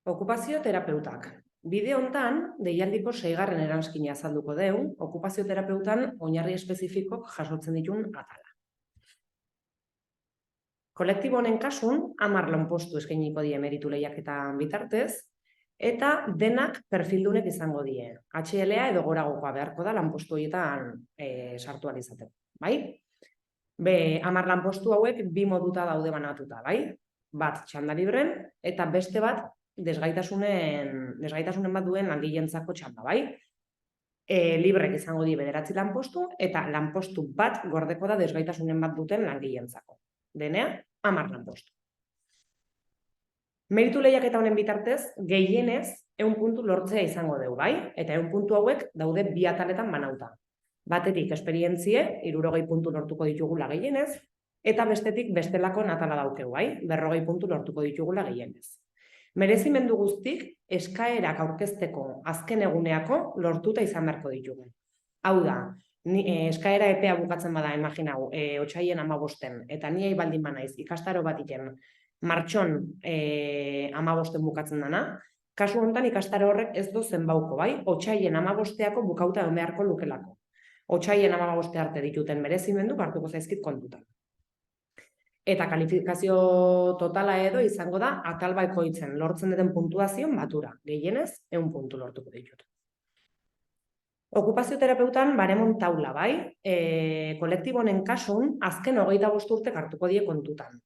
Okupazio terapeutak. Bide hontan, deialdiko 6. eranskina azalduko deu, okupazio terapeutan oinarri espezifikok jasotzen ditun atala. Kolektibo honen kasun, 10 lanpostu eskainiko die meritu lehiaketan bitartez, eta denak perfildunek izango die. HLA edo goragokoa beharko da lanpostu horietan sartu ahal izateko, bai? 10 lanpostu hauek 2 moduta daude banatuta, bai? Bat txanda libren eta beste bat desgaitasunen bat duen langileentzako txanda, bai? Librek izango die 9 lanpostu eta lanpostu bat gordeko da desgaitasunen bat duten langileentzako. Denean, 10 lanpostu. Meritu lehiaketa honen bitartez, gehienez 100 puntu lortzea izango dugu, bai? Eta 100 puntu hauek daude 2 ataletan banauta. Batetik esperientzie, 60 puntu lortuko ditugula gehienez, eta bestetik bestelako atala daukegu, bai? 40 puntu lortuko ditugula gehienez. Merezimendu guztik, eskaerak aurkezteko azken eguneako lortuta izan beharko ditugu. Hau da, eskaera epea bukatzen bada, imaginau, otsaien 15, eta ni baldin banaiz ikastaro bat iten martxon 15 bukatzen dana, kasu honetan ikastaro horrek ez do zenbauko, bai? Otsaien 15ako bukauta egon beharko lukelako. Otsaien 15 arte dituten merezimendu hartuko zaizkit kontutan. Eta kalifikazio totala edo izango da atal bakoitzen lortzen duten puntuazioen batura. Gehienez, 100 puntu lortuko ditut. Okupazio terapeutan baremon taula, bai? Kolektibo honen kasun, azken 25 urtek hartuko die kontutan.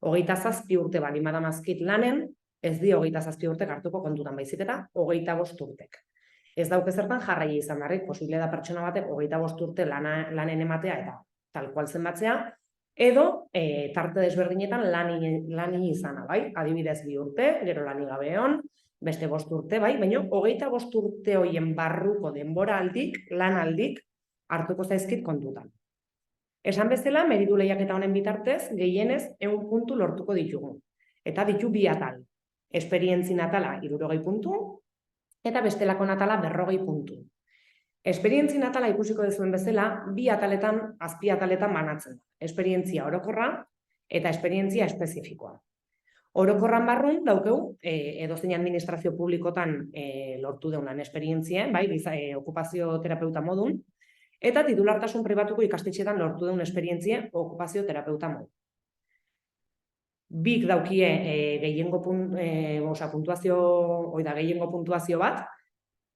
27 urte baldin badamazkit lanen, ez di 27 urtek hartuko kontutan, baizik eta 25 urtek. Ez dauke zertan jarrai izan darrik, posible da pertsona batek 25 urte lanen ematea eta tal kual zenbatzea, edo tarte desberdinetan lani izana, bai? Adibidez 2 urte, gero lani gabe egon, beste 5 urte, bai? Baina 25 urte hoien barruko denbora aldik, lan aldik, hartuko zaizkit kontutan. Esan bezala, meritu lehiaketa honen bitartez, gehienez 100 puntu lortuko ditugu. Eta ditu 2 atal. Esperientzien atala 60 puntu, eta bestelako atala 40 puntu. Esperientzien atala ikusiko duzuen bezala, 2 ataletan, azpi ataletan banatzen da. Esperientzia orokorra eta esperientzia espezifikoa. Orokorran barrun daukeu, edozein administrazio publikotan lortu deunan esperientzia, bai, okupazio terapeuta modun, eta titulartasun pribatuko ikastetxetan lortu deun esperientzia okupazio terapeuta modu. Bik daukie gehiengo puntuazio bat,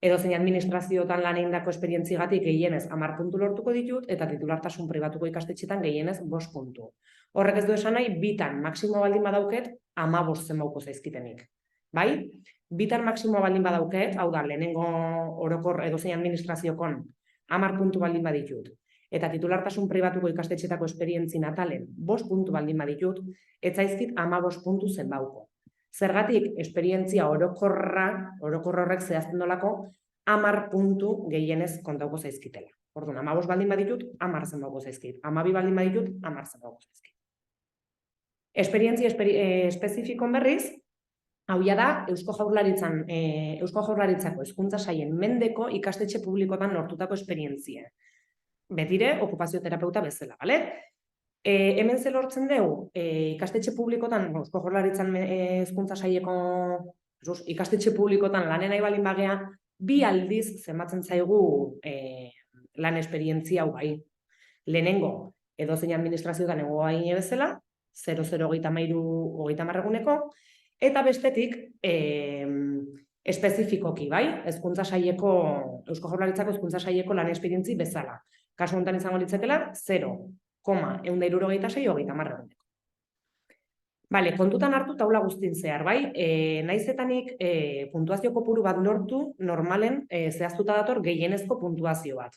edozein administrazioetan lan egindako esperientziagatik gehienez 10 puntu lortuko ditut, eta titulartasun pribatuko ikastetxetan gehienez 5 puntu. Horrek ez du esan nahi, bitan maksimo baldin badauket, 15 zenbauko zaizkitenik. Bai? Bitan maksimo baldin badauket, hau da, lehenengo orokor edozein administraziokon 10 puntu baldin baditut, eta titulartasun pribatuko ikastetxetako esperientzien atalen 5 puntu baldin baditut, ez zaizkit 15 puntu zenbauko. Zergatik, esperientzia orokor horrek zehazten dolako 10 puntu gehienez kontauko zaizkitela. Orduan, 15 baldin baditut, 10 zenbauko zaizkit. 12 baldin baditut, 10 zenbauko zaizkit. Esperientzia espezifikon berriz, hau da Eusko Jaurlaritzako Hezkuntza Sailen mendeko ikastetxe publikotan lortutako esperientzia. Betire, okupazio terapeuta bezala, bale? Hemen ze lortzen dugu, ikastetxe publikotan, Eusko Jaurlaritzan Hezkuntza Saileko ikastetxe publikotan lanen nahi balin bagea, 2 aldiz zenbatzen zaigu lan esperientzia hau bai. Lehenengo, edozein administrazioetan egoa gine bezala, 00-33 eguneko, eta bestetik, espezifikoki, bai, Hezkuntza Saileko, Eusko Jaurlaritzako Hezkuntza Saileko lan esperientzi bezala. Kasu honetan izango litzekela, 0,166 eguneko. Bale, kontutan hartu taula guztin zehar, bai? Naizetanik puntuazio kopuru bat lortu, normalen zehaztuta dator gehienezko puntuazio bat.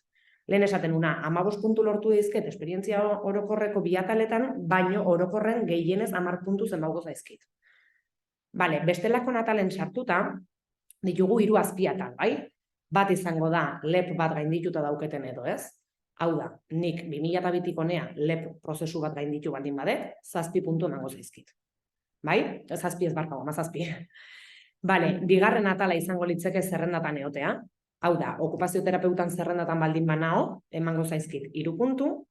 Lehen esaten una, 15 puntu lortu dizket esperientzia orokorreko 2 ataletan, baino orokorren gehienez 10 puntu zenbauko zaizkit. Bale, bestelako atalen sartuta, ditugu 3 azpiatal, bai? Bat izango da, LEP bat gaindituta dauketen edo, ez? Hau da, nik 2002tik honea LEP prozesu bat gainditu baldin badet, 7 puntu emango zaizkit. Bai? 7 ez barkago, 17. Bale, 2. atala izango litzeke zerrendatan egotea. Hau da, okupazio terapeutan zerrendatan baldin banao, emango zaizkit 3 puntu,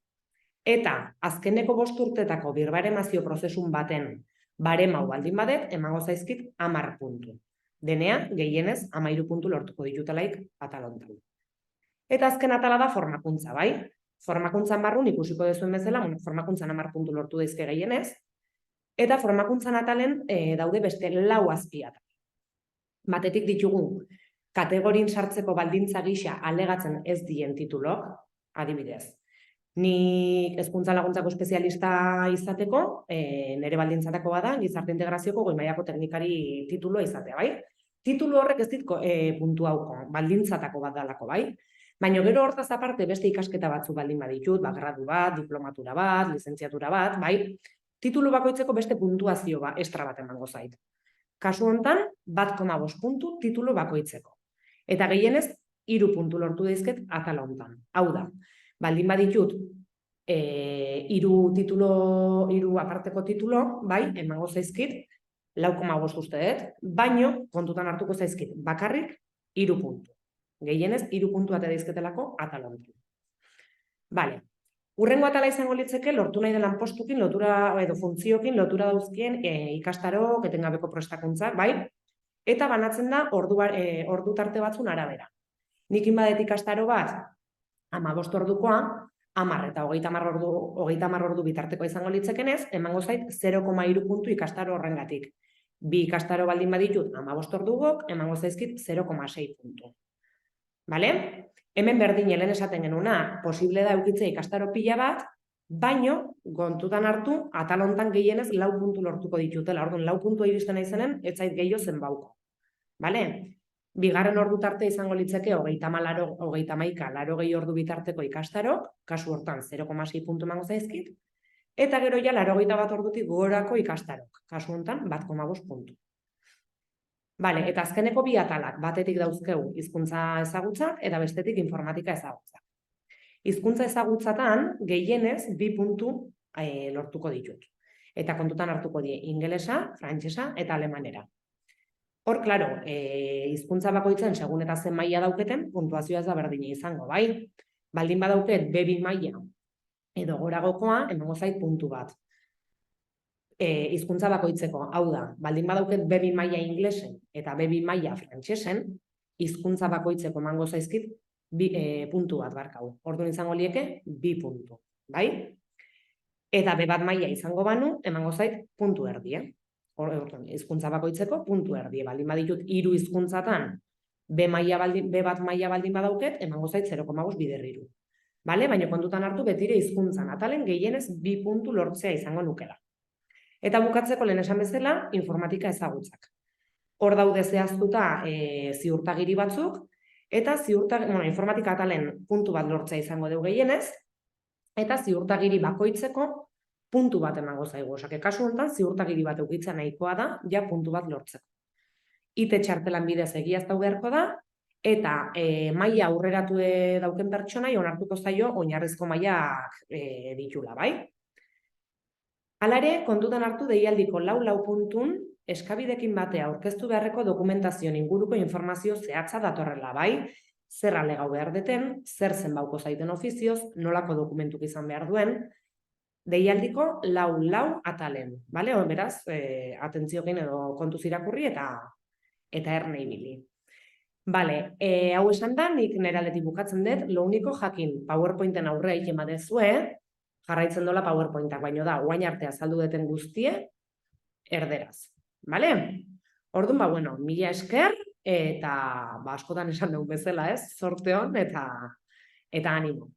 eta azkeneko 5 urtetako birbaremazio prozesun baten baremau baldin badet, emango zaizkit 10 puntu. Denea, gehienez, 13 puntu lortuko ditutelaik atal hontan. Eta azken atala da formakuntza, bai? Formakuntzan barrun ikusiko duzuen bezala, formakuntzan 10 puntu lortu daizke gehienez, eta formakuntzan atalen daude beste 4 azpiatal. Batetik ditugu, kategorin sartzeko baldintza gisa alegatzen ez dien titulok, adibidez. Nik hezkuntza laguntzako espezialista izateko, nire baldintzatako bada, gizarte integrazioko goi mailako teknikari tituloa izatea, bai? Titulu horrek ez dit puntu hauko, baldintzatako bat dalako, bai? Baina gero hortaz aparte beste ikasketa batzu baldin baditut, gradu bat, diplomatura bat, lizentziatura bat, bai? Titulu bakoitzeko beste puntuazio estra bat emango zait. Kasu hontan, 1,5 puntu titulu bakoitzeko. Eta gehienez, 3 puntu lortu daizket atal hontan. Hau da, baldin baditut, 3 aparteko titulo, bai, emango zaizkit, 4,5 uste dut, baino kontutan hartuko zaizkit, bakarrik 3 puntu. Gehienez, 3 puntu ate daizketelako atal hontan. Bale, urrengo atala izango litzeke lortu nahi den lanpostukin, lotura edo funtziokin, lotura dauzkien ikastarok, etengabeko prestakuntzak, bai? Eta banatzen da ordu tarte batzun arabera. Nikin badet ikastaro bat, 15 ordukoa, 10 eta 30 ordu bitartekoa izango litzekenez, emango zait 0,3 puntu ikastaro horrengatik. 2 ikastaro baldin baditut 15 ordugok, emango zaizkit 0,6 puntu. Bale? Hemen berdin helen esaten genuna, posible da eukitzea ikastaro pila bat, baino, kontutan hartu, atal hontan gehienez 4 puntu lortuko ditutela. Orduan, 4 puntua iristen naizenen, ez zait gehiago zenbauko. Bale? Bigarren ordu tarte izango litzeke 30 ordu bitarteko ikastarok, kasu hortan 0,6 puntu emango zaizkit, eta gero ja 81 ordutik gorako ikastarok, kasu hontan 1,5 puntu. Bale, eta azkeneko 2 atalak, batetik dauzkegu hizkuntza ezagutzak eta bestetik informatika ezagutzak. Hizkuntza ezagutzatan gehienez 2 puntu lortuko ditut. Eta kontutan hartuko die ingelesa, frantsesa eta alemanera. Hor, klaro, hizkuntza bakoitzen segun eta zen maila dauketen, puntuazioa ez da berdina izango, bai? Baldin badauket B2 maila edo goragokoa, emango zait puntu bat. Hizkuntza bakoitzeko, hau da, baldin badauket B2 maila inglesen eta B2 maila frantsesen, hizkuntza bakoitzeko emango zaizkit puntu bat barkau. Orduan izango lieke 2 puntu, bai? Eta B1 maila izango banu, emango zait puntu erdi, hizkuntza bakoitzeko puntu erdi. Baldin baditut 3 hizkuntzatan B1 maila baldin badauket, emango zait 0,5 bider 3. Bale? Baina kontutan hartu betire hizkuntzan atalen gehienez 2 puntu lortzea izango nukela. Eta bukatzeko lehen esan bezala, informatika ezagutzak. Hor daude zehaztuta ziurtagiri batzuk, eta informatika atalen puntu bat lortzea izango dugu gehienez, eta ziurtagiri bakoitzeko puntu bat emango zaigu. Osake, kasu honetan, ziurtagiri bat eukitzea nahikoa da, ja puntu bat lortzeko. IT txartelan bidez egiaztatu beharko da, eta maila aurreratu dauken pertsonai onartuko zaio oinarrizko mailak ditula, bai? Hala ere, kontutan hartu deialdiko 4 puntun eskabidekin batea aurkeztu beharreko dokumentazioen inguruko informazio zehatza datorrela, bai? Zer alegau behar deten, zer zenbauko zaiten ofizioz, nolako dokumentuk izan behar duen, deialdiko 4 atalen, bale? Beraz, atentziokin edo kontuz irakurri eta erne ibili. Bale, hau esan da, nik nire aldetik bukatzen dut, lo único jakin PowerPointen aurre egin badezue, jarraitzen dola PowerPointak, baino da, oain arte azaldu deten guztie, erderaz. Bale? Orduan, bueno, mila esker, eta askotan esan dugu bezala, ez? Zorte hon, eta animo.